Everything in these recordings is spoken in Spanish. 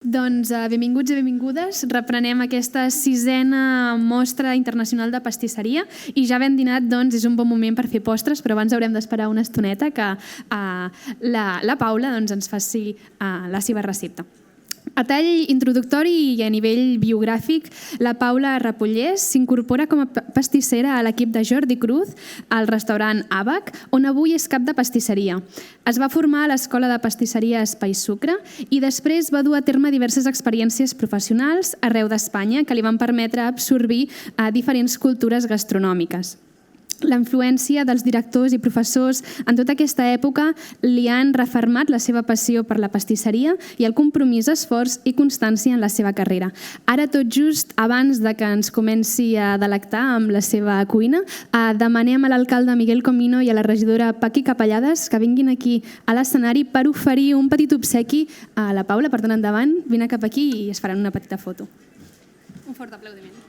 Doncs benvinguts i benvingudes. Reprenem aquesta 6a mostra internacional de pastisseria i ja ben dinat, doncs és un bon moment per fer postres, però abans haurem d'esperar una estoneta que la Paula ens faci la seva recepta. A tall introductori i a nivell biogràfic, la Paula Repollés s'incorpora com a pastissera a l'equip de Jordi Cruz al restaurant Àbac, on avui és cap de pastisseria. Es va formar a l'Escola de Pastisseria Espai Sucre i després va dur a terme diverses experiències professionals arreu d'Espanya que li van permetre absorbir diferents cultures gastronòmiques. La influència dels directors i professors en tota aquesta època li han refermat la seva passió per la pastisseria i el compromís, esforç i constància en la seva carrera. Ara, tot just abans de que ens comenci a delectar amb la seva cuina, demanem a l'alcalde Miguel Comino i a la regidora Paqui Capellades que vinguin aquí a l'escenari per oferir un petit obsequi a la Paula. Per tant, endavant, vine cap aquí i es faran una petita foto. Un fort aplaudiment.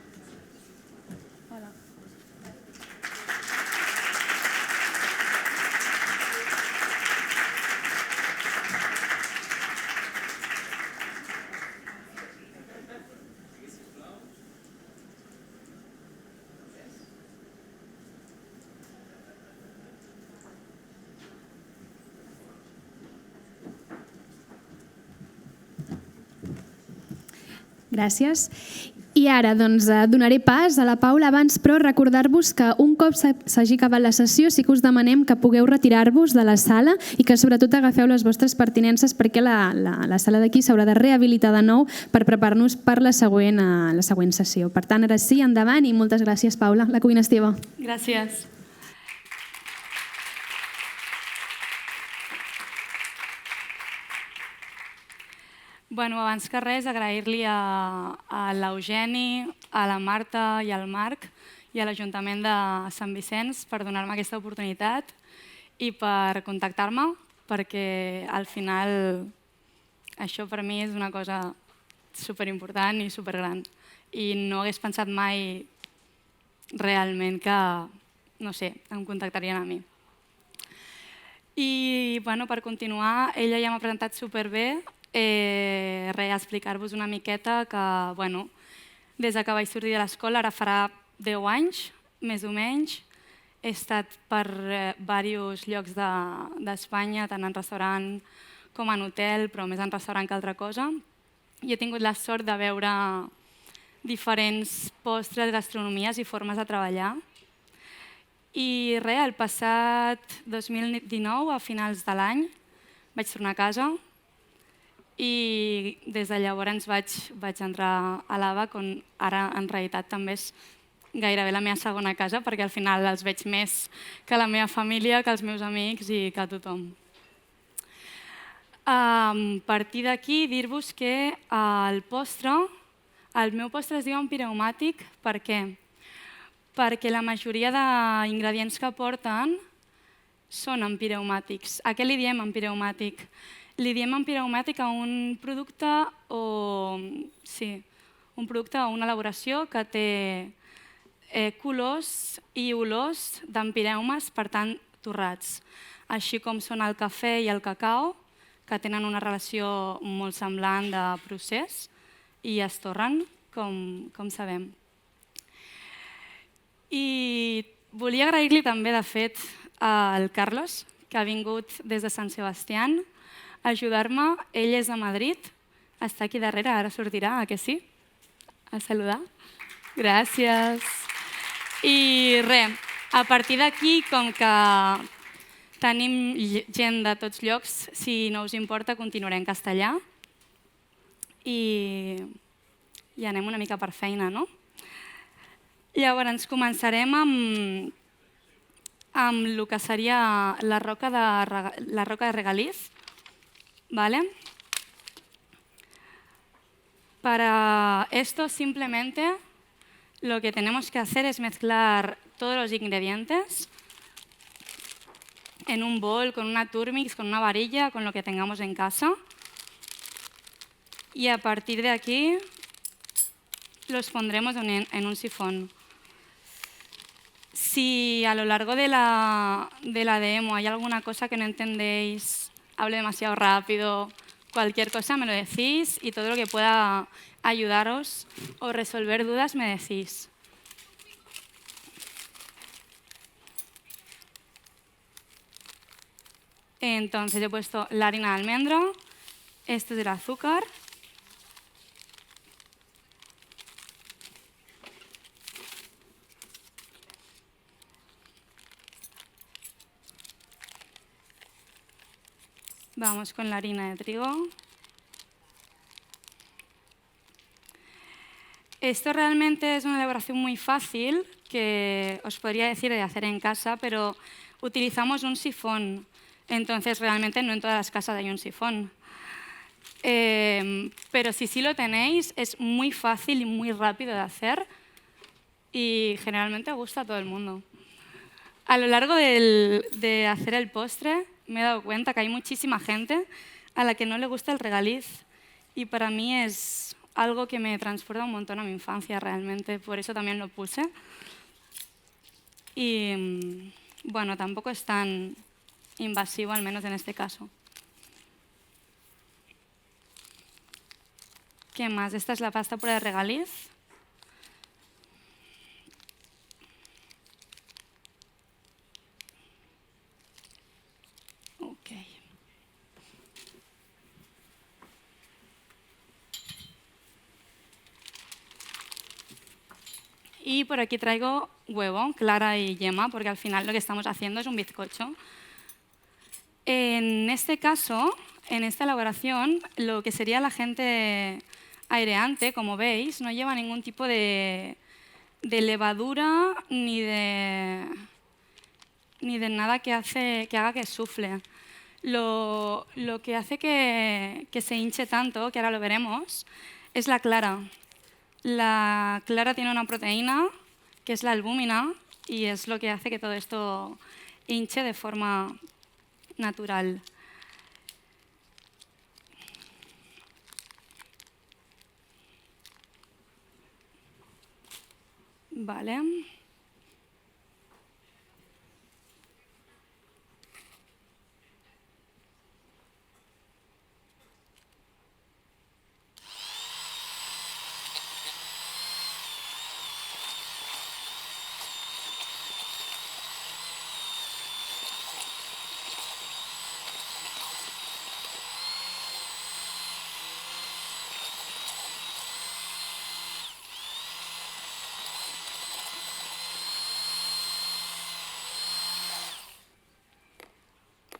Gràcies. I ara donaré pas a la Paula. Abans, però, recordar-vos que un cop s'hagi acabat la sessió sí que us demanem que pugueu retirar-vos de la sala i que sobretot agafeu les vostres pertinences perquè la sala d'aquí s'haurà de rehabilitar de nou per preparar-nos per la següent sessió. Per tant, ara sí, endavant i moltes gràcies, Paula. La cuina és teva. Gràcies. Abans que res, agrair-li a l'Eugeni, a la Marta i al Marc i a l'Ajuntament de Sant Vicenç per donar-me aquesta oportunitat i per contactar-me, perquè al final això per mi és una cosa superimportant i supergran. I no hagués pensat mai realment que, no sé, em contactarien a mi. I per continuar, ella ja m'ha presentat superbé. Explicar-vos una miqueta que des que vaig sortir de l'escola, ara farà 10 anys, més o menys, he estat per diversos llocs d'Espanya, tant en restaurant com en hotel, però més en restaurant que altra cosa, i he tingut la sort de veure diferents postres, gastronomies i formes de treballar. I el passat 2019, a finals de l'any, vaig tornar a casa i des de llavors vaig entrar a l'Àbac, on ara en realitat també és gairebé la meva segona casa, perquè al final els veig més que la meva família, que els meus amics i que tothom. A partir d'aquí, dir-vos que el meu postre es diu empireumatic. Per què? Perquè la majoria d'ingredients que porten són empireumàtics. A què li diem empireumàtic? Li diem empireumàtic a un producte o una elaboració que té colors i olors d'empireumes, per tant, torrats. Així com són el cafè i el cacau, que tenen una relació molt semblant de procés i es torren, com sabem. I volia agrair-li també, de fet, al Carlos, que ha vingut des de Sant Sebastián a ajudar-me. Ell és de Madrid, està aquí darrere, ara sortirà, que sí? A saludar. Gràcies. I a partir d'aquí, com que tenim gent de tots llocs, si no us importa, continuaré en castellà i anem una mica per feina, no? Llavors començarem amb el que seria la roca de regaliz. Para esto simplemente lo que tenemos que hacer es mezclar todos los ingredientes en un bol, con una Turmix, con una varilla, con lo que tengamos en casa. Y a partir de aquí los pondremos en un sifón. Si a lo largo de la demo hay alguna cosa que no entendéis, hablo demasiado rápido, Cualquier cosa me lo decís y todo lo que pueda ayudaros o resolver dudas me decís. Entonces, yo he puesto la harina de almendra, esto es el azúcar. Vamos con la harina de trigo. Esto realmente es una elaboración muy fácil que os podría decir de hacer en casa, pero utilizamos un sifón. Entonces, realmente no en todas las casas hay un sifón. Pero si sí lo tenéis, es muy fácil y muy rápido de hacer y generalmente gusta a todo el mundo. A lo largo de hacer el postre me he dado cuenta que hay muchísima gente a la que no le gusta el regaliz y para mí es algo que me transporta un montón a mi infancia realmente, por eso también lo puse. Y bueno, tampoco es tan invasivo, al menos en este caso. ¿Qué más? Esta es la pasta pura de regaliz. Ok. Y por aquí traigo huevo, clara y yema, porque al final lo que estamos haciendo es un bizcocho. En este caso, en esta elaboración, lo que sería la gente aireante, como veis, no lleva ningún tipo de levadura ni de nada que haga que sufle. Lo que hace que se hinche tanto, que ahora lo veremos, es la clara. La clara tiene una proteína, que es la albúmina, y es lo que hace que todo esto hinche de forma natural. Vale.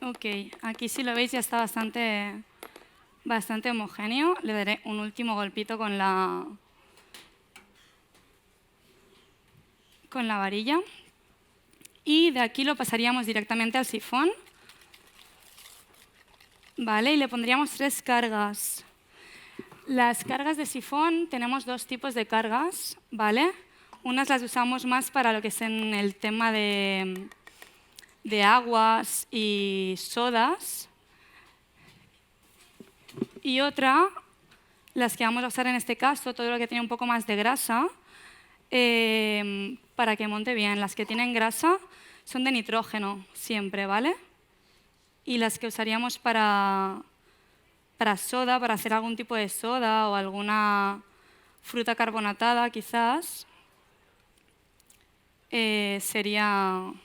Ok, aquí si lo veis ya está bastante homogéneo. Le daré un último golpito con la varilla. Y de aquí lo pasaríamos directamente al sifón. Vale, y le pondríamos 3 cargas. Las cargas de sifón, tenemos 2 tipos de cargas, ¿vale? Unas las usamos más para lo que es en el tema de aguas y sodas. Y otra, las que vamos a usar en este caso, todo lo que tiene un poco más de grasa, para que monte bien. Las que tienen grasa son de nitrógeno siempre, ¿vale? Y las que usaríamos para soda, para hacer algún tipo de soda o alguna fruta carbonatada quizás, serían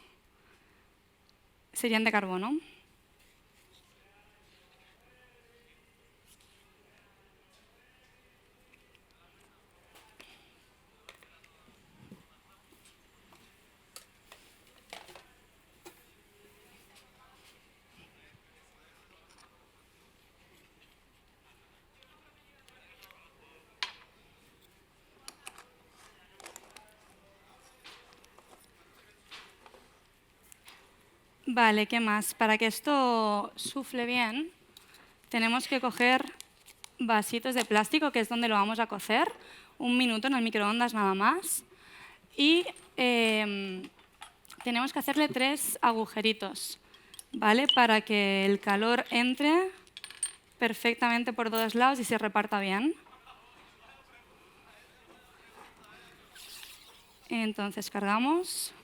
de carbono. Vale, ¿qué más? Para que esto sufle bien, tenemos que coger vasitos de plástico, que es donde lo vamos a cocer, 1 minuto en el microondas nada más. Y tenemos que hacerle 3 agujeritos, ¿vale? Para que el calor entre perfectamente por todos lados y se reparta bien. Entonces cargamos.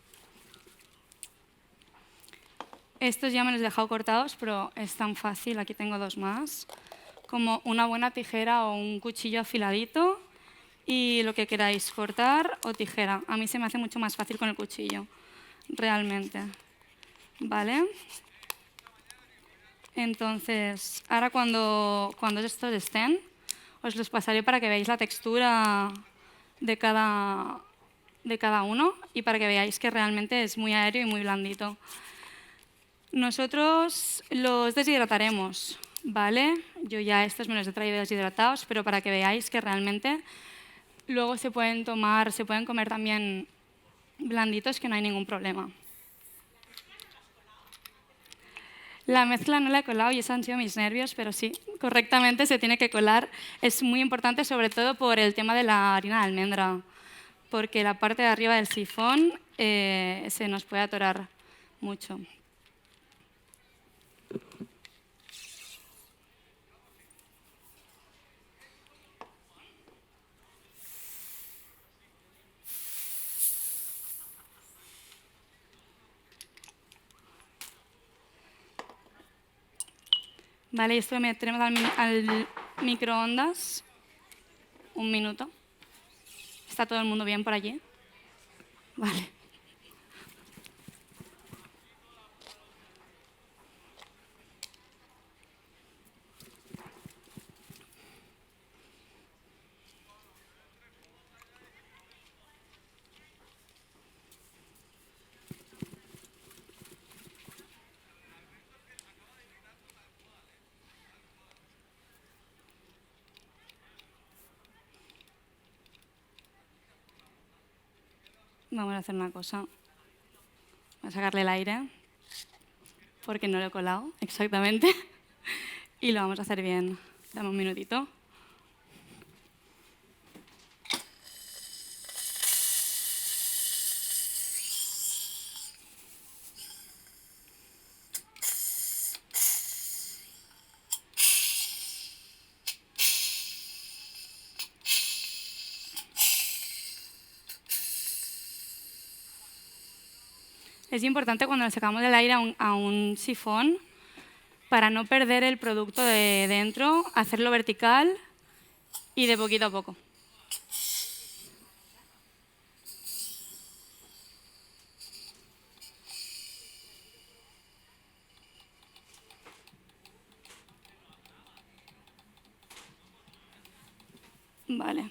Estos ya me los he dejado cortados, pero es tan fácil. Aquí tengo 2 más. como una buena tijera o un cuchillo afiladito y lo que queráis, cortar o tijera. A mí se me hace mucho más fácil con el cuchillo, realmente. ¿Vale? Entonces, ahora cuando estos estén, os los pasaré para que veáis la textura de cada uno y para que veáis que realmente es muy aéreo y muy blandito. Nosotros los deshidrataremos, ¿vale? Yo ya estos me los he traído deshidratados, pero para que veáis que realmente luego se pueden comer también blanditos, que no hay ningún problema. La mezcla no la he colado y esos han sido mis nervios, pero sí, correctamente se tiene que colar. Es muy importante, sobre todo por el tema de la harina de almendra, porque la parte de arriba del sifón se nos puede atorar mucho. Vale, esto lo meteremos al microondas. Un minuto. ¿Está todo el mundo bien por allí? Vale. Vamos a hacer una cosa. Voy a sacarle el aire, porque no lo he colado exactamente. Y lo vamos a hacer bien. Dame un minutito. Es importante cuando le sacamos del aire a un sifón, para no perder el producto de dentro, hacerlo vertical y de poquito a poco. Vale.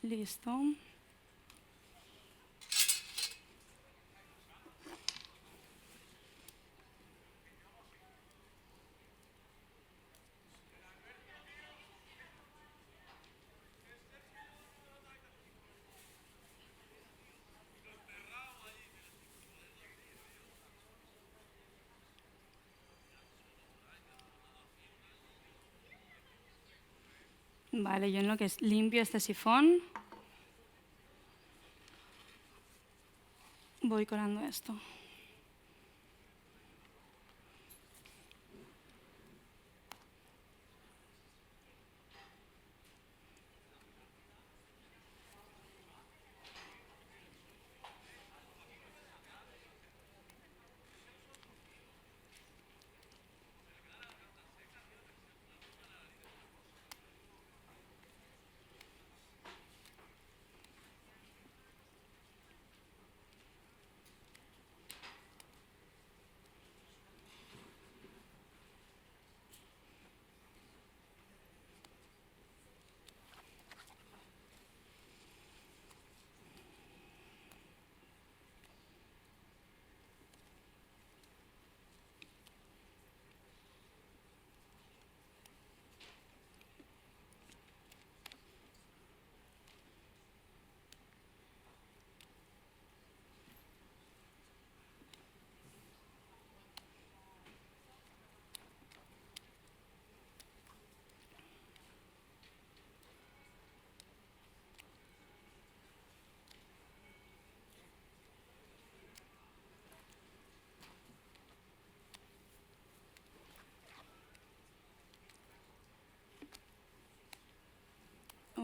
Listo. Vale, yo en lo que limpio este sifón, voy colando esto.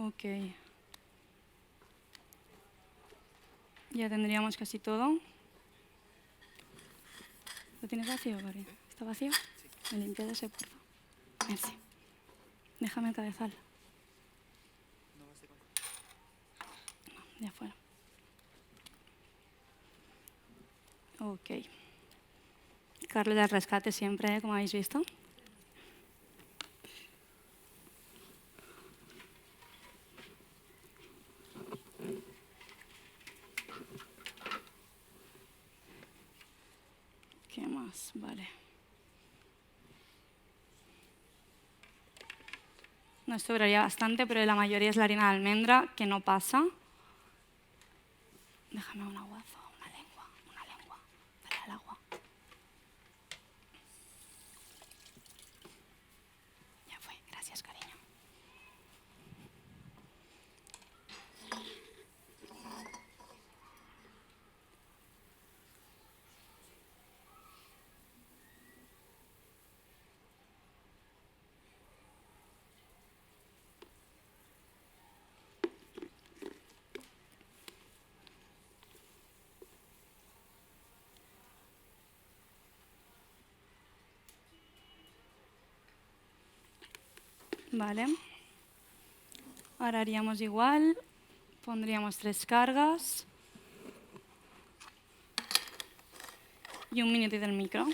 Ok. Ya tendríamos casi todo. ¿Lo tienes vacío, Gary? ¿Está vacío? Sí. Me limpias ese, por favor. Merci. Déjame el cabezal. No, ya fuera. Ok. Carlos del rescate siempre, como habéis visto. ¿Qué más? Vale. Nos sobraría bastante, pero la mayoría es la harina de almendra, que no pasa. Déjame un aguazo, una lengua. Dale al agua. Ya fue, gracias, cariño. Vale. Ahora haríamos igual. Pondríamos 3 cargas. Y un minutito del micro.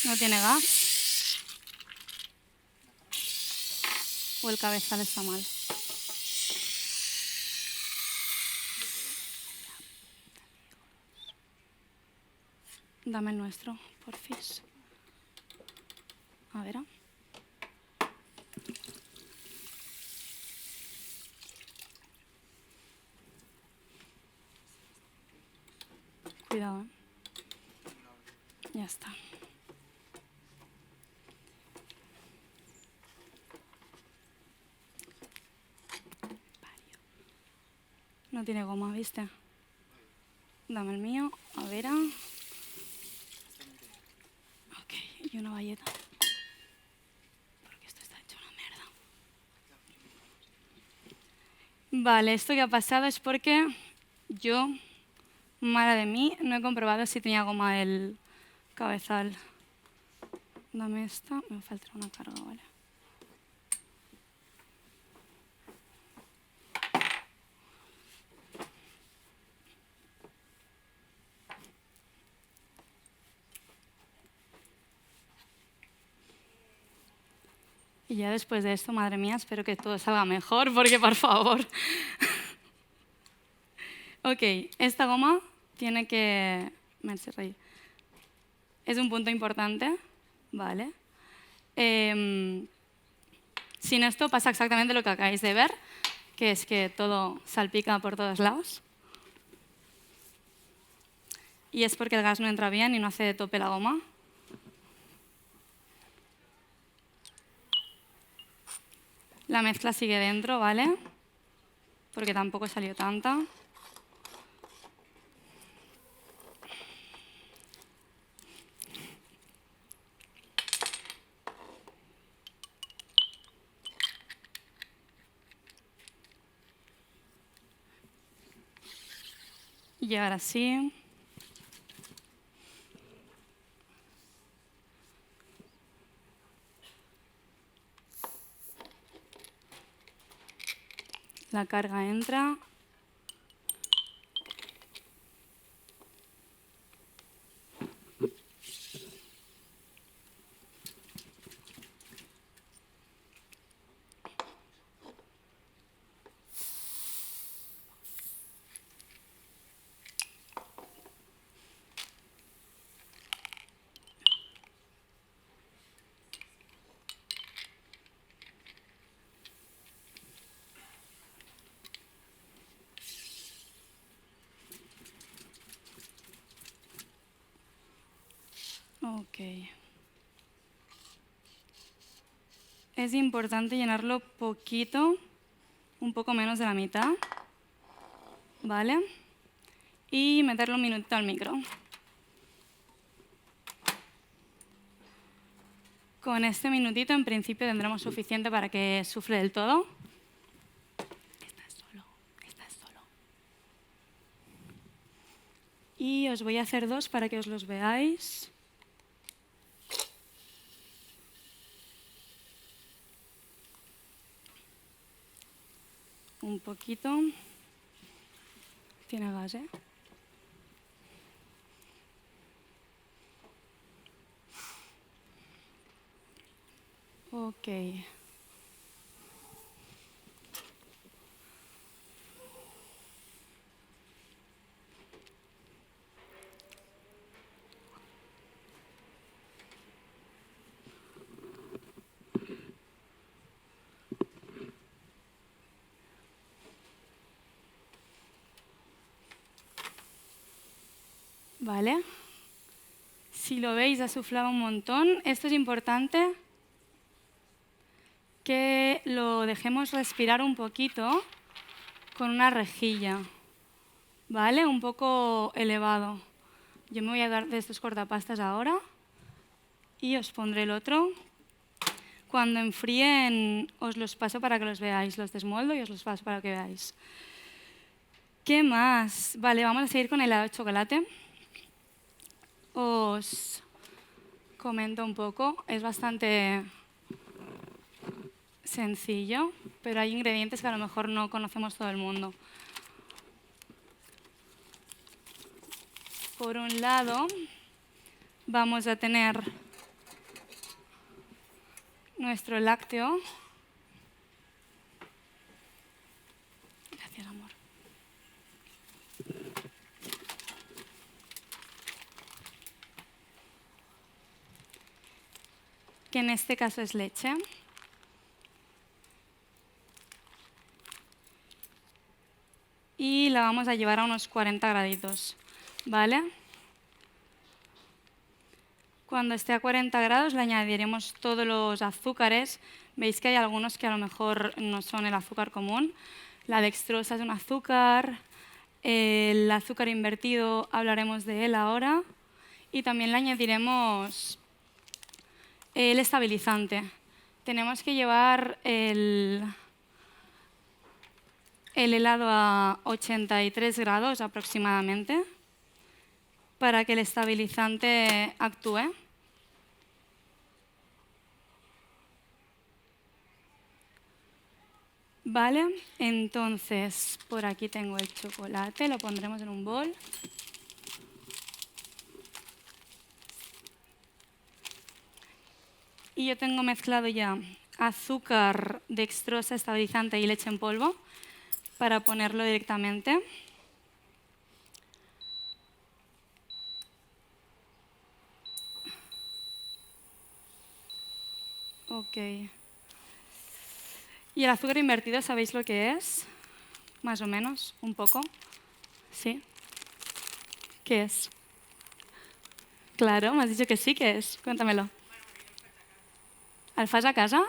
¿No tiene gas? ¿O el cabezal está mal? Dame el nuestro, porfis. A ver. Cuidado, ¿eh? Ya está. No tiene goma, ¿viste? Dame el mío, a ver. Ok, y una bayeta. Porque esto está hecho una mierda. Vale, esto que ha pasado es porque yo, mala de mí, no he comprobado si tenía goma el cabezal. Dame esta, me falta una carga, ¿vale? Y ya después de esto, madre mía, espero que todo salga mejor, porque por favor. Ok, esta goma tiene que... Es un punto importante, ¿vale? Sin esto pasa exactamente lo que acabáis de ver, que es que todo salpica por todos lados. Y es porque el gas no entra bien y no hace de tope la goma. La mezcla sigue dentro, ¿vale? Porque tampoco salió tanta. Y ahora sí. La carga entra. Es importante llenarlo poquito, un poco menos de la mitad, ¿vale? Y meterlo un minutito al micro. Con este minutito, en principio, tendremos suficiente para que sufle del todo. Estás solo. Y os voy a hacer dos para que os los veáis. Un poquito. Tiene gas, ¿eh? Ok. Vale. Si lo veis, ha suflado un montón. Esto es importante que lo dejemos respirar un poquito con una rejilla, ¿vale? Un poco elevado. Yo me voy a dar de estos cortapastas ahora y os pondré el otro. Cuando enfríen os los paso para que los veáis. Los desmoldo y os los paso para que veáis. ¿Qué más? Vale, vamos a seguir con el helado de chocolate. Os comento un poco. Es bastante sencillo, pero hay ingredientes que a lo mejor no conocemos todo el mundo. Por un lado, vamos a tener nuestro lácteo. Gracias, amor. Que en este caso es leche. Y la vamos a llevar a unos 40 graditos, ¿vale? Cuando esté a 40 grados le añadiremos todos los azúcares. Veis que hay algunos que a lo mejor no son el azúcar común. La dextrosa es un azúcar, el azúcar invertido hablaremos de él ahora. Y también le añadiremos el estabilizante. Tenemos que llevar el helado a 83 grados aproximadamente para que el estabilizante actúe. Vale, entonces por aquí tengo el chocolate, lo pondremos en un bol. Y yo tengo mezclado ya azúcar, dextrosa, estabilizante y leche en polvo para ponerlo directamente. Ok. ¿Y el azúcar invertido sabéis lo que es? Más o menos, un poco. ¿Sí? ¿Qué es? Claro, me has dicho que sí, ¿qué es? Cuéntamelo. ¿El fas a casa?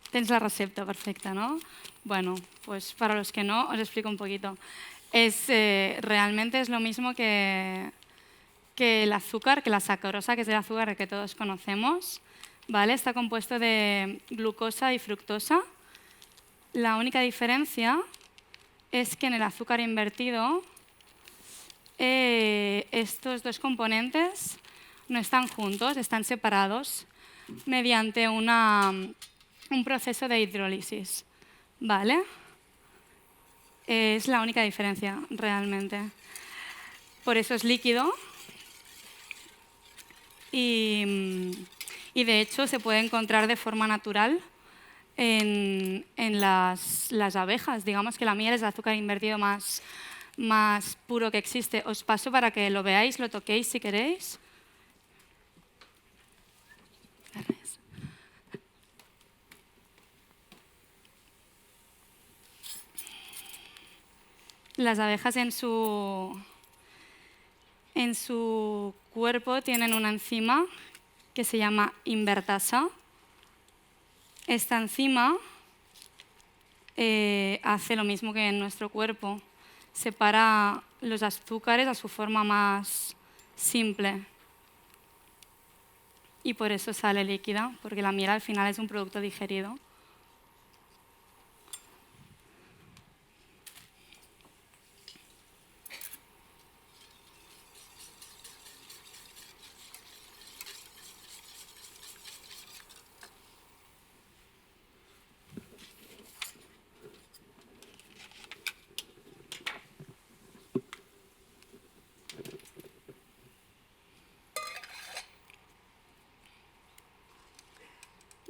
Tens la recepta perfecta, ¿no? Bueno, pues para los que no, os explico un poquito. Realmente es lo mismo que el azúcar, que la sacarosa, que es el azúcar que todos conocemos, ¿vale? Está compuesto de glucosa y fructosa. La única diferencia es que en el azúcar invertido estos dos componentes no están juntos, están separados mediante un proceso de hidrólisis, ¿vale? Es la única diferencia realmente. Por eso es líquido y de hecho se puede encontrar de forma natural en las abejas. Digamos que la miel es el azúcar invertido más puro que existe. Os paso para que lo veáis, lo toquéis si queréis. Las abejas en su cuerpo tienen una enzima que se llama invertasa. Esta enzima hace lo mismo que en nuestro cuerpo. Separa los azúcares a su forma más simple. Y por eso sale líquida, porque la miel al final es un producto digerido.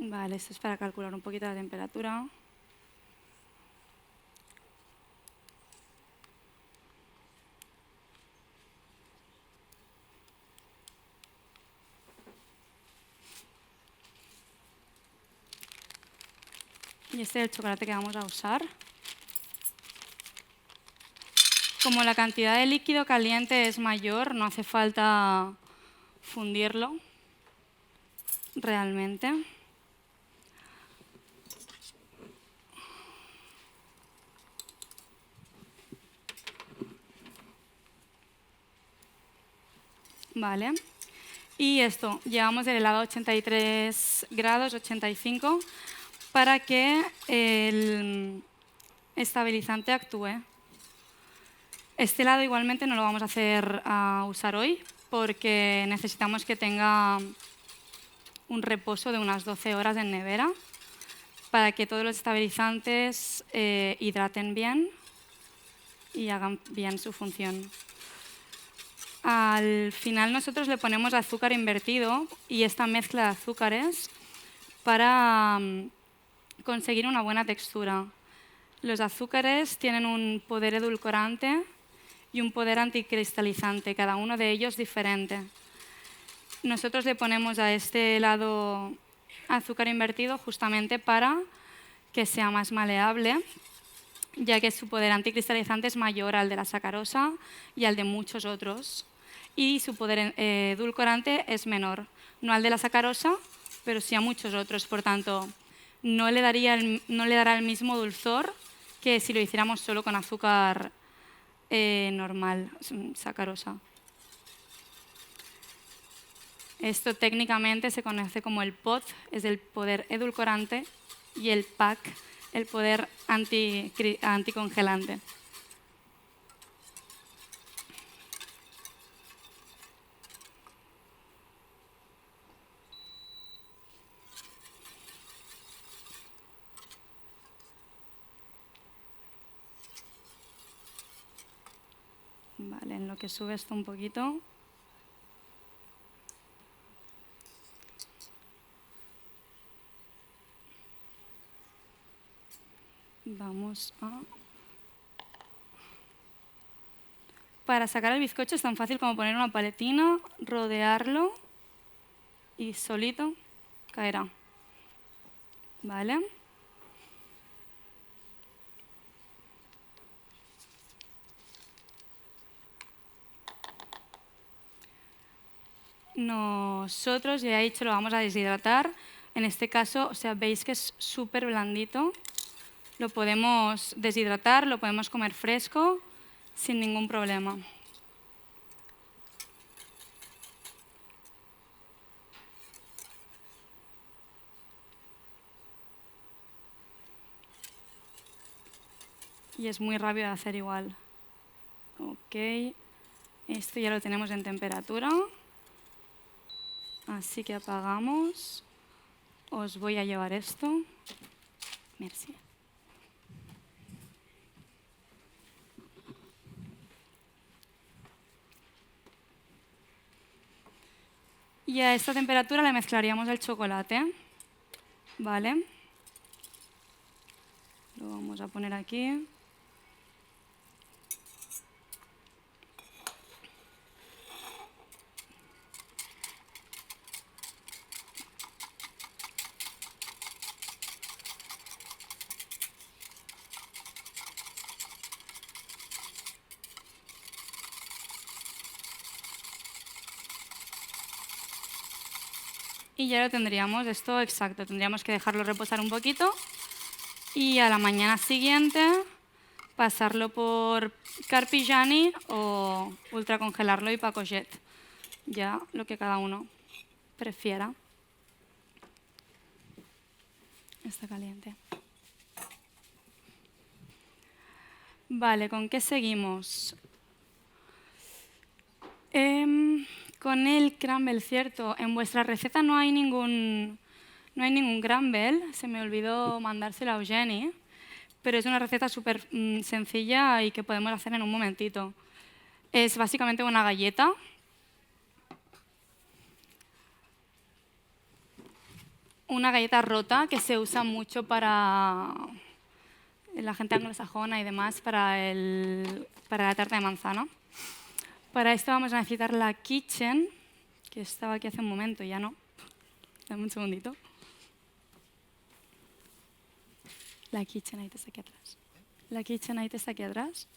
Vale, esto es para calcular un poquito la temperatura. Y este es el chocolate que vamos a usar. Como la cantidad de líquido caliente es mayor, no hace falta fundirlo realmente. Vale. Y esto, llevamos el helado a 83 grados, 85, para que el estabilizante actúe. Este helado igualmente no lo vamos a usar hoy porque necesitamos que tenga un reposo de unas 12 horas en nevera para que todos los estabilizantes hidraten bien y hagan bien su función. Al final nosotros le ponemos azúcar invertido y esta mezcla de azúcares para conseguir una buena textura. Los azúcares tienen un poder edulcorante y un poder anticristalizante, cada uno de ellos diferente. Nosotros le ponemos a este helado azúcar invertido justamente para que sea más maleable, ya que su poder anticristalizante es mayor al de la sacarosa y al de muchos otros. Y su poder edulcorante es menor, no al de la sacarosa, pero sí a muchos otros. Por tanto, no le dará el mismo dulzor que si lo hiciéramos solo con azúcar normal, sacarosa. Esto técnicamente se conoce como el POD, es el poder edulcorante, y el PAC, el poder anticongelante. Vale, en lo que sube esto un poquito. Vamos a... Para sacar el bizcocho es tan fácil como poner una paletina, rodearlo y solito caerá. ¿Vale? Nosotros, ya he dicho, lo vamos a deshidratar. En este caso, o sea, veis que es súper blandito. Lo podemos deshidratar, lo podemos comer fresco sin ningún problema. Y es muy rápido de hacer igual. Ok, esto ya lo tenemos en temperatura. Así que apagamos. Os voy a llevar esto. Merci. Y a esta temperatura le mezclaríamos el chocolate. ¿Vale? Lo vamos a poner aquí. y ya lo tendríamos, esto exacto. Tendríamos que dejarlo reposar un poquito y a la mañana siguiente pasarlo por Carpigiani o ultracongelarlo y Pacojet. Ya lo que cada uno prefiera. Está caliente. Vale, ¿con qué seguimos? Con el crumble, cierto. En vuestra receta no hay ningún crumble. Se me olvidó mandárselo a Eugeni. Pero es una receta súper sencilla y que podemos hacer en un momentito. Es básicamente una galleta. Una galleta rota que se usa mucho para la gente anglosajona y demás para la tarta de manzana. Para esto vamos a necesitar la Kitchen, que estaba aquí hace un momento, ya no. Dame un segundito. La KitchenAid está aquí atrás. ¿La KitchenAid está aquí atrás?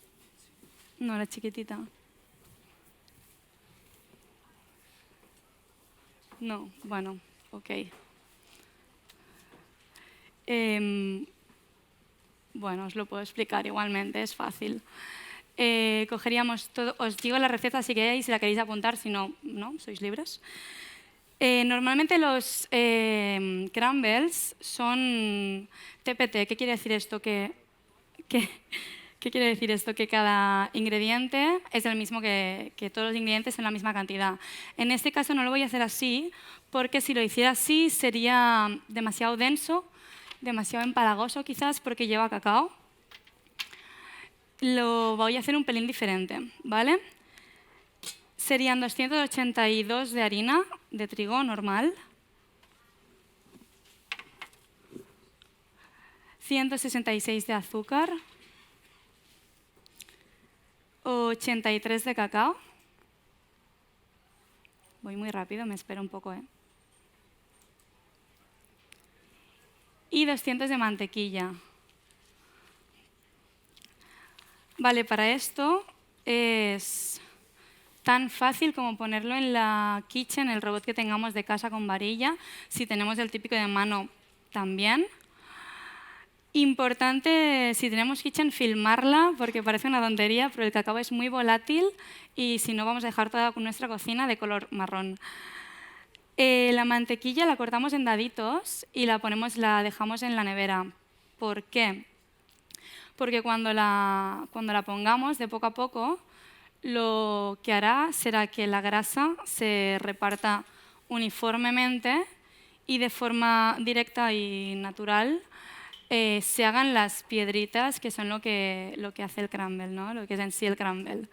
No, la chiquitita. No, bueno, ok. Bueno, os lo puedo explicar igualmente, es fácil. Cogeríamos todo, os digo la receta si queréis, si la queréis apuntar, si no, no, sois libres. Normalmente los crumbles son TPT. ¿Qué quiere decir esto? ¿Qué quiere decir esto? Que cada ingrediente es el mismo que todos los ingredientes en la misma cantidad. En este caso no lo voy a hacer así, porque si lo hiciera así sería demasiado denso, demasiado empalagoso quizás, porque lleva cacao. Lo voy a hacer un pelín diferente, ¿vale? Serían 282 de harina de trigo normal, 166 de azúcar, 83 de cacao. Voy muy rápido, me espero un poco, ¿eh? Y 200 de mantequilla. Vale, para esto es tan fácil como ponerlo en la Kitchen, el robot que tengamos de casa con varilla. Si tenemos el típico de mano, también. Importante, si tenemos Kitchen, filmarla, porque parece una tontería, pero el cacao es muy volátil y si no, vamos a dejar toda nuestra cocina de color marrón. La mantequilla la cortamos en daditos y la dejamos en la nevera. ¿Por qué? Porque cuando la pongamos de poco a poco, lo que hará será que la grasa se reparta uniformemente y de forma directa y natural se hagan las piedritas, que son lo que hace el crumble, ¿no? Lo que es en sí el crumble.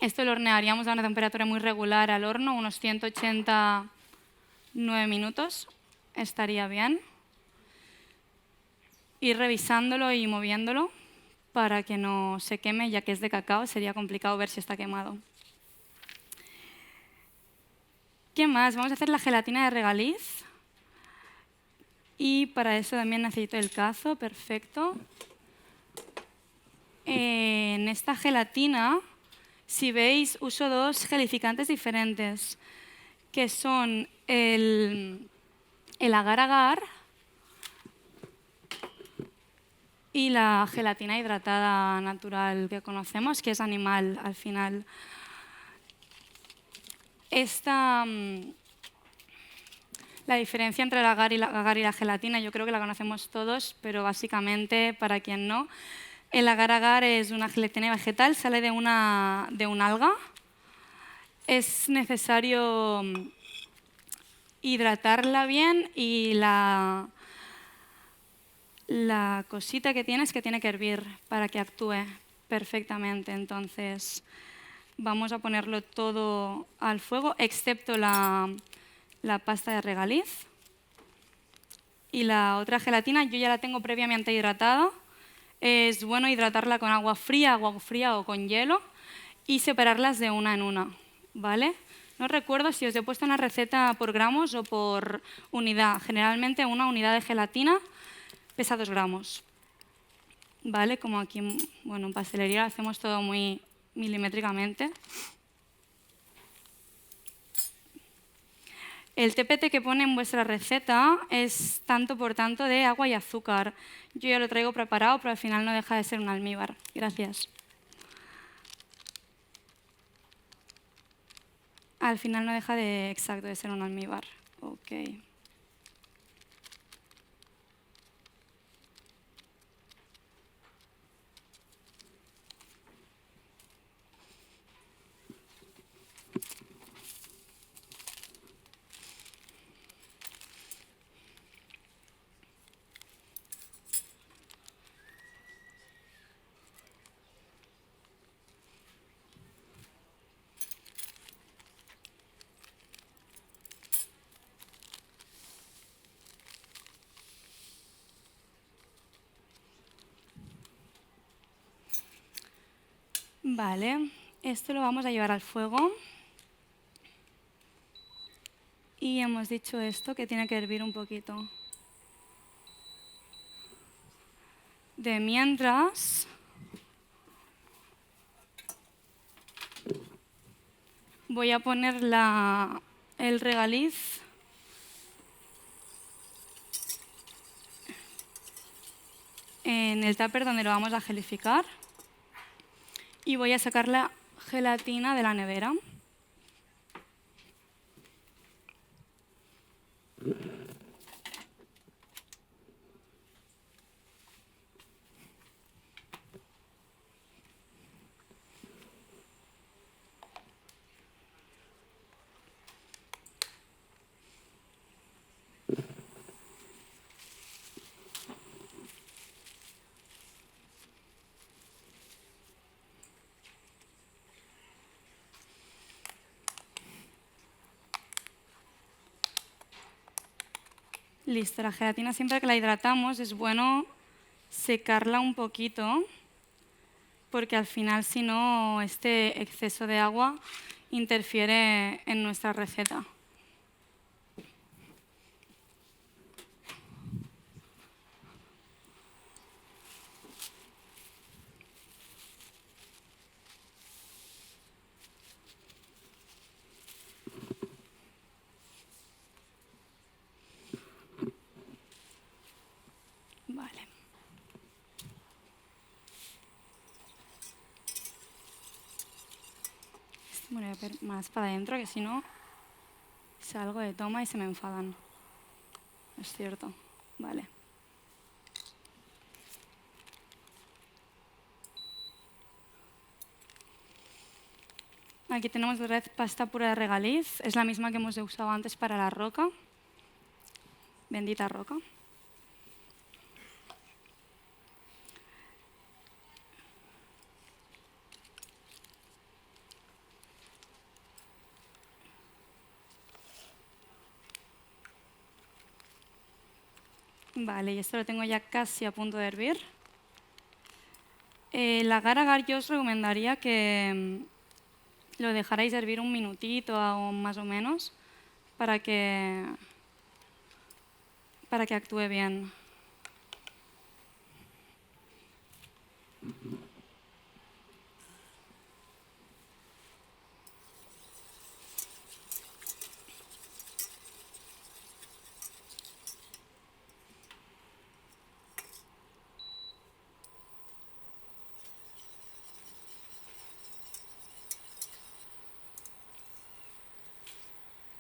Esto lo hornearíamos a una temperatura muy regular al horno, unos 189 minutos, estaría bien. Ir revisándolo y moviéndolo para que no se queme, ya que es de cacao, sería complicado ver si está quemado. ¿Qué más? Vamos a hacer la gelatina de regaliz. Y para eso también necesito el cazo, perfecto. En esta gelatina, si veis, uso dos gelificantes diferentes, que son el agar-agar y la gelatina hidratada natural que conocemos, que es animal al final. La diferencia entre el agar y la gelatina yo creo que la conocemos todos, pero básicamente, para quien no, el agar-agar es una gelatina vegetal, sale de un alga. Es necesario hidratarla bien y la cosita que tiene es que tiene que hervir para que actúe perfectamente. Entonces, vamos a ponerlo todo al fuego, excepto la pasta de regaliz. Y la otra gelatina yo ya la tengo previamente hidratada. Es bueno hidratarla con agua fría o con hielo y separarlas de una en una, ¿vale? No recuerdo si os he puesto una receta por gramos o por unidad. Generalmente una unidad de gelatina pesa 2 gramos, ¿vale? Como aquí, bueno, en pastelería lo hacemos todo muy milimétricamente. El TPT que pone en vuestra receta es tanto por tanto de agua y azúcar. Yo ya lo traigo preparado, pero al final no deja de ser un almíbar. Gracias. Al final no deja de, exacto, de ser un almíbar. Ok. Vale, esto lo vamos a llevar al fuego. Y hemos dicho esto, que tiene que hervir un poquito. De mientras, voy a poner el regaliz en el tupper donde lo vamos a gelificar. Y voy a sacar la gelatina de la nevera. Listo, la gelatina siempre que la hidratamos es bueno secarla un poquito, porque al final si no este exceso de agua interfiere en nuestra receta. Vale. Esto me lo voy a poner más para adentro, que si no salgo de toma y se me enfadan. Es cierto. Vale. Aquí tenemos otra vez pasta pura de regaliz. Es la misma que hemos usado antes para la roca. Bendita roca. Vale, y esto lo tengo ya casi a punto de hervir. El agar-agar yo os recomendaría que lo dejarais hervir un minutito o más o menos para que actúe bien.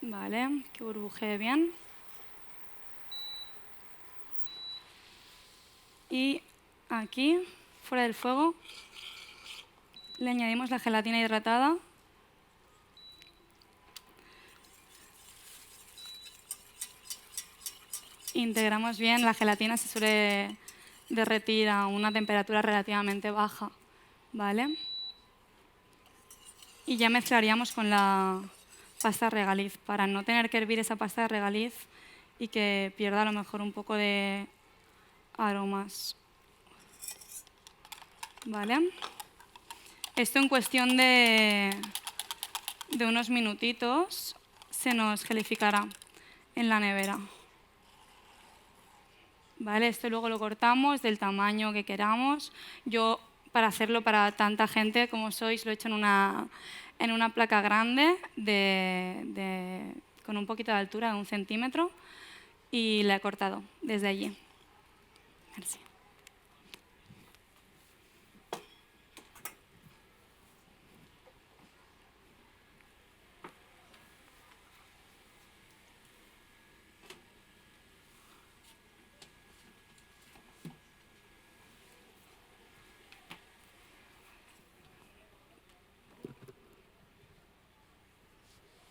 Vale, que burbujee bien. Y aquí, fuera del fuego, le añadimos la gelatina hidratada. Integramos bien, la gelatina se suele derretir a una temperatura relativamente baja, ¿vale? Y ya mezclaríamos con la pasta regaliz para no tener que hervir esa pasta de regaliz y que pierda a lo mejor un poco de aromas. ¿Vale? Esto en cuestión de unos minutitos se nos gelificará en la nevera. ¿Vale? Esto luego lo cortamos del tamaño que queramos. Yo, para hacerlo para tanta gente como sois, lo he hecho en una placa grande con un poquito de altura, de 1 centímetro, y la he cortado desde allí. Merci.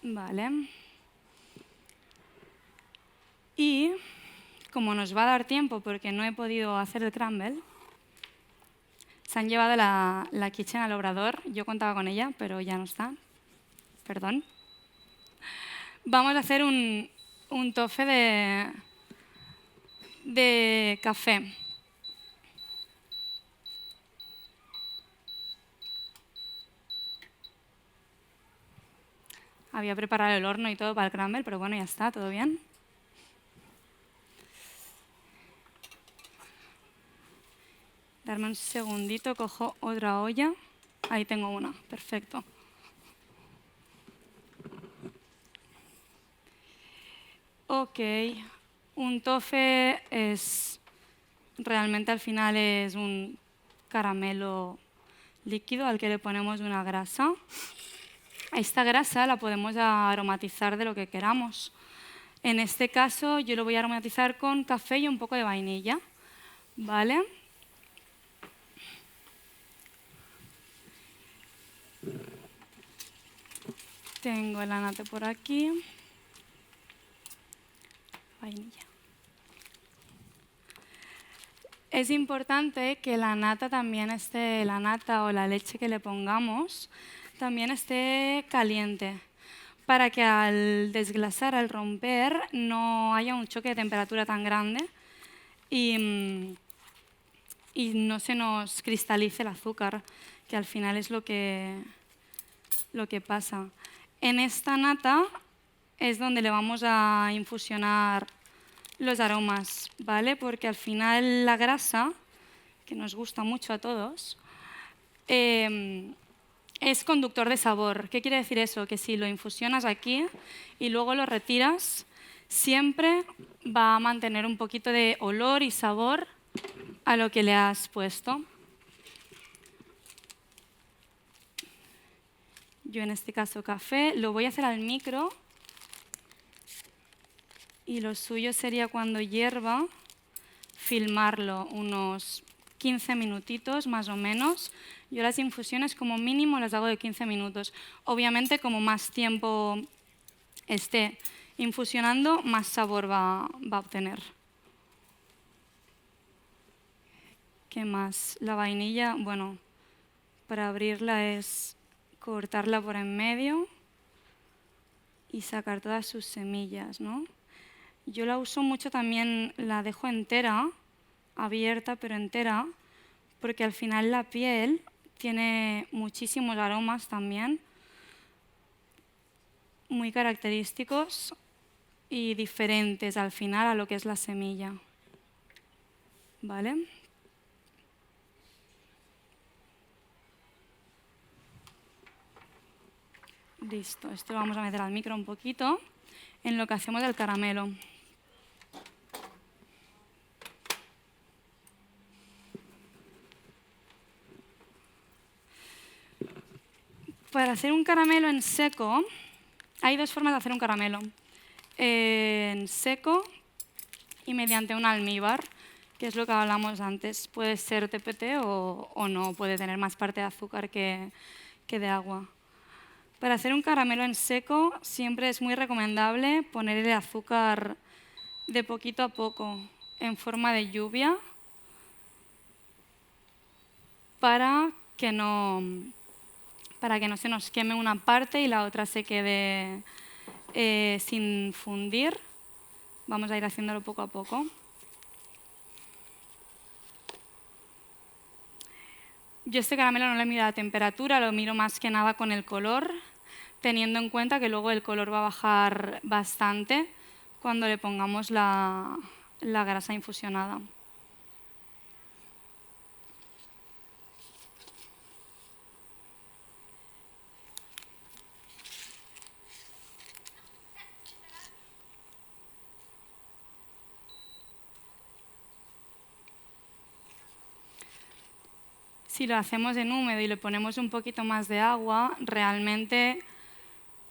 Vale. Y como nos va a dar tiempo porque no he podido hacer el crumble, se han llevado la kitchen al obrador. Yo contaba con ella, pero ya no está. Perdón. Vamos a hacer un tofe de café. Había preparado el horno y todo para el crumble, pero bueno, ya está, todo bien. Darme un segundito, cojo otra olla. Ahí tengo una, perfecto. Ok, un tofe es realmente al final es un caramelo líquido al que le ponemos una grasa. Esta grasa la podemos aromatizar de lo que queramos. En este caso yo lo voy a aromatizar con café y un poco de vainilla. ¿Vale? Tengo el anate por aquí. Vainilla. Es importante que la nata también esté, la nata o la leche que le pongamos, también esté caliente, para que al desglasar, al romper, no haya un choque de temperatura tan grande y no se nos cristalice el azúcar, que al final es lo que pasa. En esta nata es donde le vamos a infusionar los aromas, ¿vale? Porque al final la grasa, que nos gusta mucho a todos, es conductor de sabor. ¿Qué quiere decir eso? Que si lo infusionas aquí y luego lo retiras, siempre va a mantener un poquito de olor y sabor a lo que le has puesto. Yo en este caso café, lo voy a hacer al micro. Y lo suyo sería cuando hierva, filmarlo unos 15 minutitos más o menos. Yo las infusiones como mínimo las hago de 15 minutos. Obviamente como más tiempo esté infusionando, más sabor va a obtener. ¿Qué más? La vainilla, bueno, para abrirla es cortarla por en medio y sacar todas sus semillas, ¿no? Yo la uso mucho también, la dejo entera, abierta pero entera, porque al final la piel tiene muchísimos aromas también, muy característicos y diferentes al final a lo que es la semilla. ¿Vale? Listo, esto lo vamos a meter al micro un poquito en lo que hacemos del caramelo. Para hacer un caramelo en seco, hay dos formas de hacer un caramelo. En seco y mediante un almíbar, que es lo que hablamos antes. Puede ser TPT o no, puede tener más parte de azúcar que de agua. Para hacer un caramelo en seco siempre es muy recomendable poner el azúcar de poquito a poco en forma de lluvia para que no se nos queme una parte y la otra se quede sin fundir. Vamos a ir haciéndolo poco a poco. Yo este caramelo no le mido la temperatura, lo miro más que nada con el color, teniendo en cuenta que luego el color va a bajar bastante cuando le pongamos la grasa infusionada. si lo hacemos en húmedo y le ponemos un poquito más de agua, realmente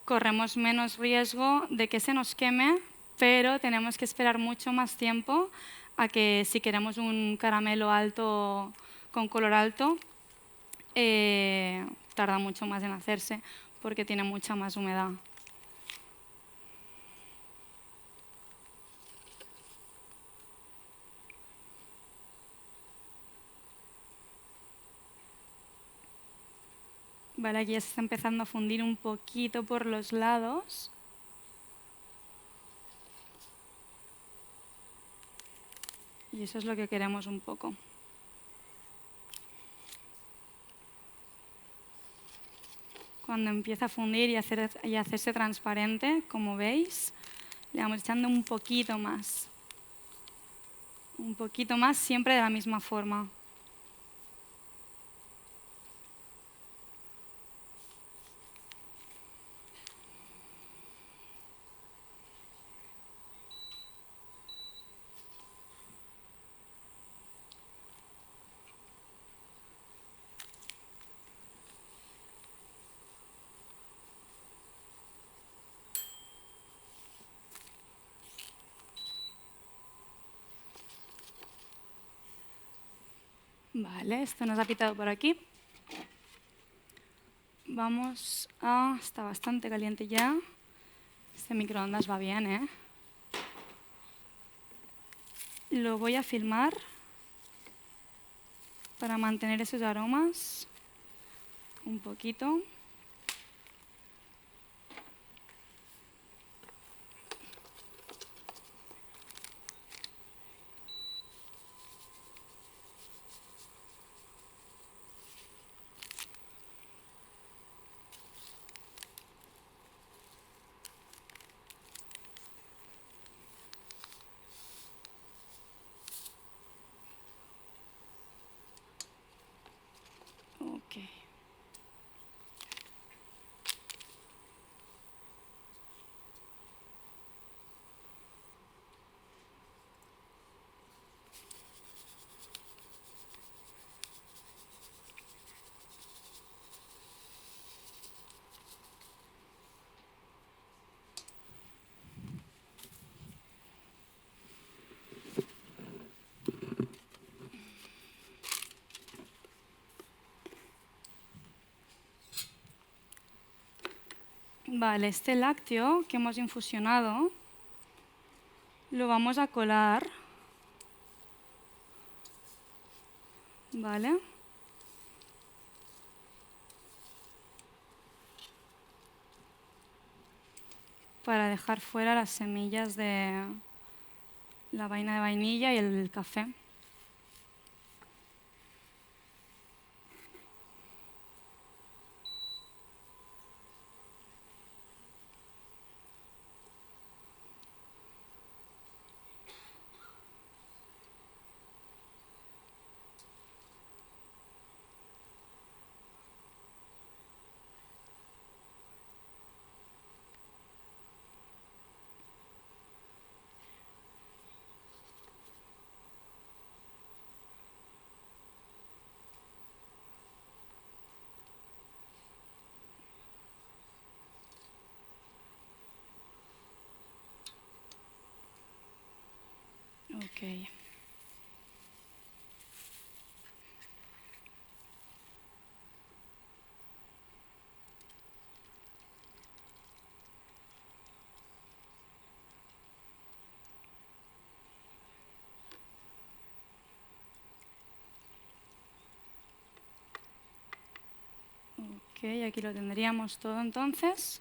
corremos menos riesgo de que se nos queme, pero tenemos que esperar mucho más tiempo a que si queremos un caramelo alto con color alto, tarda mucho más en hacerse porque tiene mucha más humedad. Vale, aquí ya se está empezando a fundir un poquito por los lados. Y eso es lo que queremos un poco. Cuando empieza a fundir y hacerse transparente, como veis, le vamos echando un poquito más. Un poquito más, siempre de la misma forma. Vale, esto nos ha pitado por aquí. Vamos a... Está bastante caliente ya. Este microondas va bien, ¿eh? Lo voy a filmar para mantener esos aromas un poquito. Ok. Vale, este lácteo que hemos infusionado lo vamos a colar. Vale. Para dejar fuera las semillas de la vaina de vainilla y el café. Ok. Ok, aquí lo tendríamos todo entonces.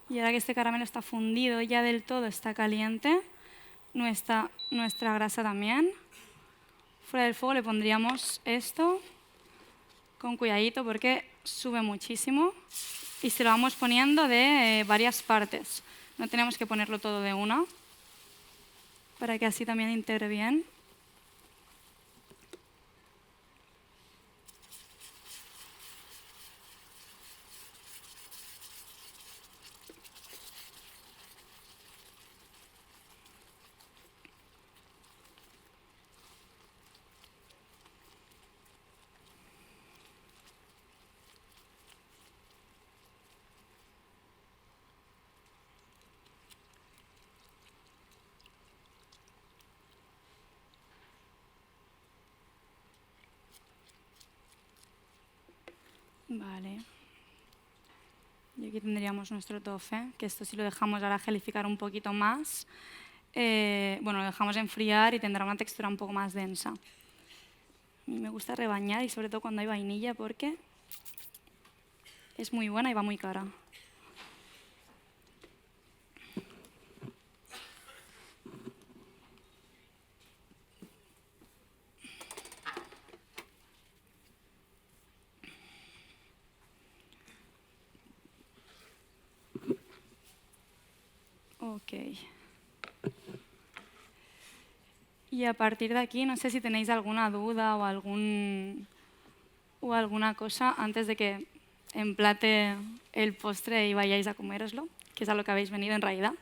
Y ahora que este caramelo está fundido ya del todo, está caliente, nuestra grasa también. Fuera del fuego le pondríamos esto con cuidadito porque sube muchísimo y se lo vamos poniendo de varias partes. No tenemos que ponerlo todo de una para que así también integre bien. Vale. Y aquí tendríamos nuestro toffee, que esto si lo dejamos ahora gelificar un poquito más, bueno, lo dejamos enfriar y tendrá una textura un poco más densa. A mí me gusta rebañar y sobre todo cuando hay vainilla porque es muy buena y va muy cara. Ok. Y a partir de aquí, no sé si tenéis alguna duda o alguna cosa antes de que emplate el postre y vayáis a coméroslo, que es a lo que habéis venido en realidad.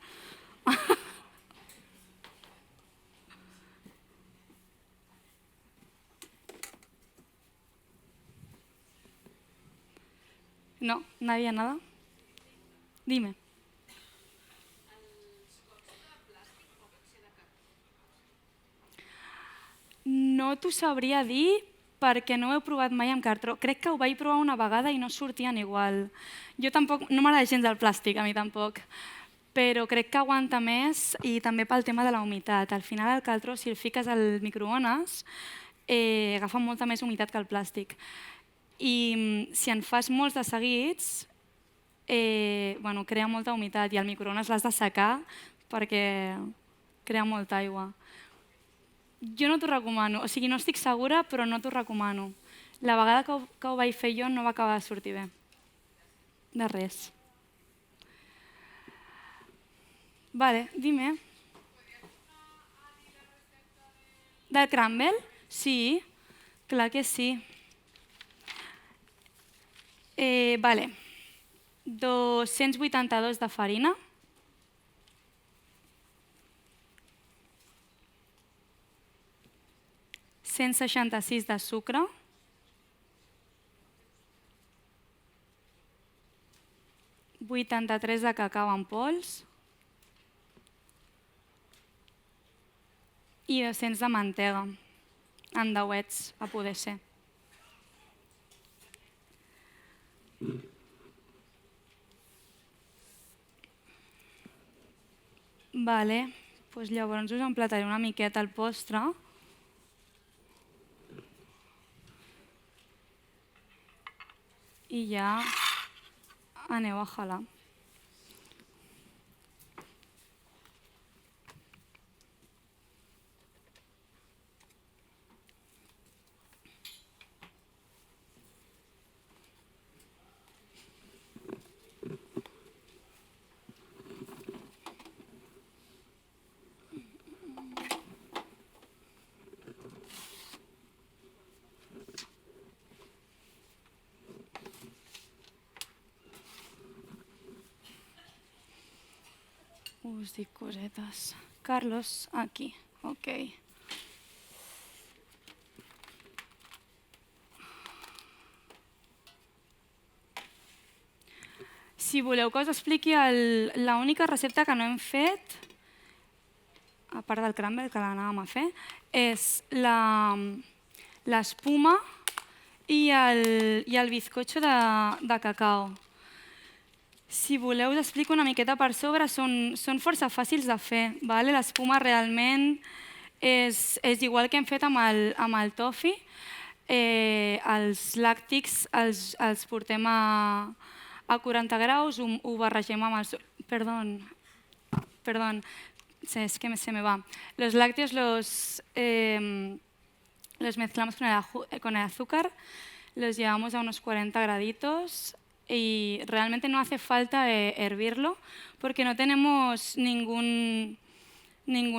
No, nadie nada. Dime. No t'ho sabria dir perquè no ho he provat mai amb cartró. Crec que ho vaig provar una vegada i no sortien igual. Jo tampoc, no m'agrada gens el plàstic, a mi tampoc, però crec que aguanta més i també pel tema de la humitat. Al final el cartró, si el fiques al microones, agafa molta més humitat que el plàstic. I si en fas molts de seguits, crea molta humitat i al microones l'has de secar perquè crea molta aigua. Jo no t'ho recomano, o sigui, no estic segura, però no t'ho recomano. La vegada que ho vaig fer jo no va acabar de sortir bé. De res. Vale, dime. Del crumble? Sí, clar que sí. Vale. 282 de farina. 166 de sucre, 83 de cacau en pols i 200 de mantega, en dauets, a poder ser. Vale, doncs llavors us emplataré una miqueta el postre. I ja aneu a jalar. Us dic cosetes. Carlos, aquí. Ok. Si voleu que us expliqui l'única recepta que no hem fet, a part del crumble, que l'anàvem a fer, és l'espuma i el bizcocho de cacau. Si voleu, us explico una miqueta per sobre. Són força fàcils de fer. L'espuma realment és igual que hem fet amb el toffee. Els làctics els portem a 40 graus, ho barregem amb el... Perdón, es que se me va. Los lácteos los mezclamos con el azúcar, los llevamos a unos 40 graditos y realmente no hace falta hervirlo porque no tenemos ningún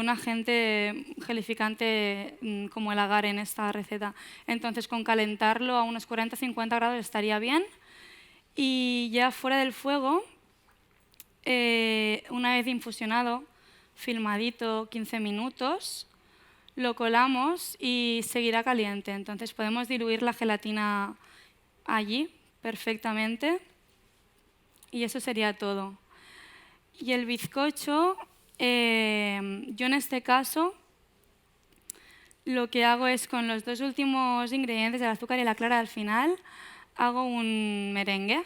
agente gelificante como el agar en esta receta. Entonces, con calentarlo a unos 40-50 grados estaría bien. Y ya fuera del fuego, una vez infusionado, filmadito 15 minutos, lo colamos y seguirá caliente. Entonces podemos diluir la gelatina allí perfectamente y eso sería todo. Y el bizcocho, yo en este caso lo que hago es con los dos últimos ingredientes, el azúcar y la clara al final, hago un merengue.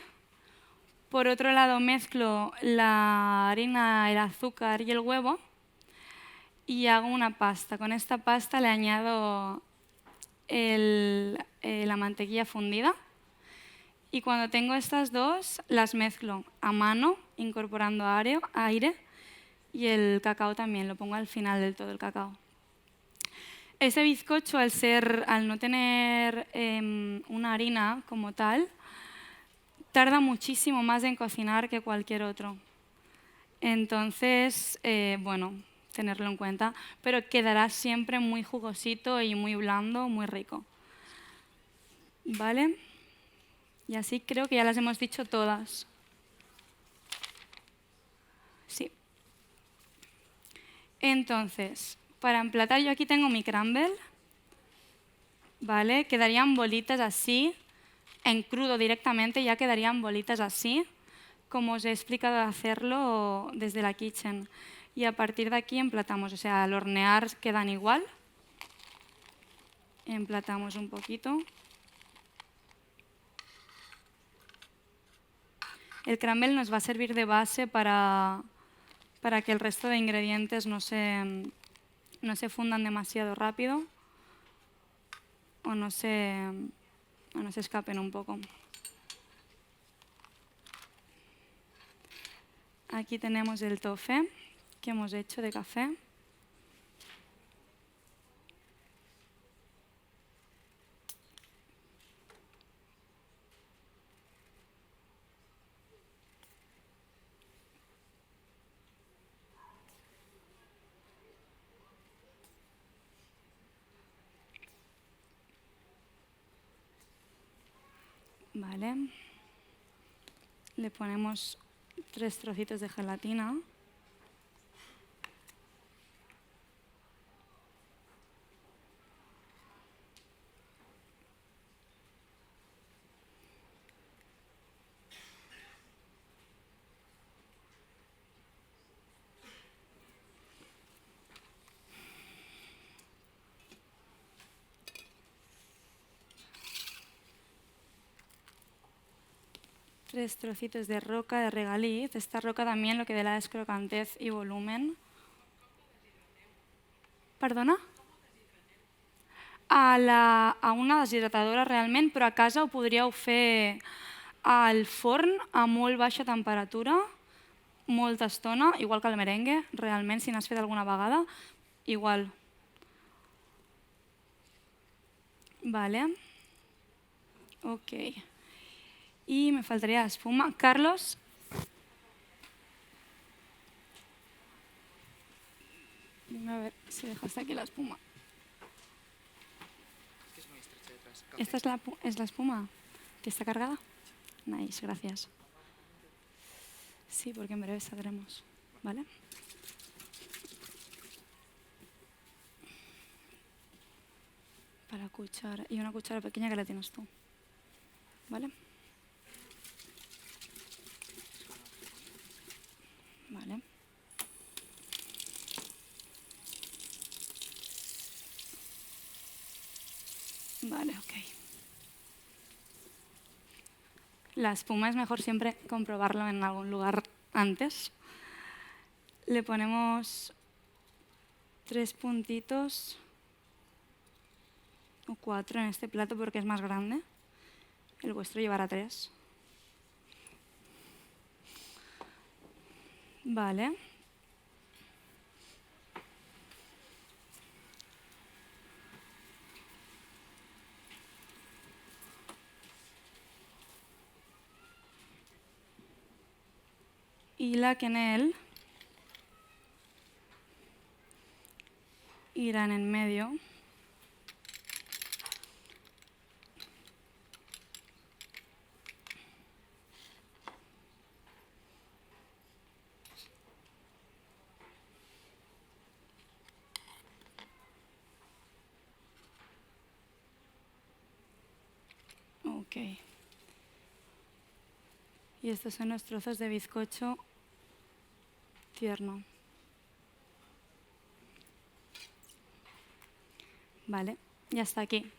Por otro lado, mezclo la harina, el azúcar y el huevo y hago una pasta. Con esta pasta le añado la mantequilla fundida y cuando tengo estas dos las mezclo a mano, incorporando aire y el cacao también, lo pongo al final del todo el cacao. Ese bizcocho, al no tener una harina como tal, tarda muchísimo más en cocinar que cualquier otro. Entonces, bueno, tenerlo en cuenta, pero quedará siempre muy jugosito y muy blando, muy rico. ¿Vale? Y así creo que ya las hemos dicho todas. Sí. Entonces, para emplatar yo aquí tengo mi crumble, ¿vale? Quedarían bolitas así, en crudo directamente ya quedarían bolitas así, como os he explicado hacerlo desde la kitchen. Y a partir de aquí emplatamos, o sea, al hornear quedan igual. Emplatamos un poquito. El crumble nos va a servir de base para que el resto de ingredientes no se fundan demasiado rápido o no se escapen un poco. Aquí tenemos el toffee que hemos hecho de café. Vale. Le ponemos 3 trocitos de gelatina. Tres trocitos de roca de regaliz. Esta roca también lo que da es crocantez y volumen. Perdona? A una deshidratadora realment, però a casa ho podríeu fer al forn a molt baixa temperatura, molta estona, igual que el merengue, realment, si n'has fet alguna vegada, igual. Vale. Ok. Y me faltaría espuma. Carlos. Dime a ver si dejaste aquí la espuma. ¿Esta es la espuma que está cargada? Nice, gracias. Sí, porque en breve sabremos. ¿Vale? Para cuchara. Y una cuchara pequeña que la tienes tú. ¿Vale? Vale. Vale, ok. La espuma es mejor siempre comprobarlo en algún lugar antes. Le ponemos 3 puntitos o 4 en este plato porque es más grande. El vuestro llevará 3. Vale. Y la quenelle irá en el medio. Ok. Y estos son los trozos de bizcocho tierno. Vale, ya está aquí.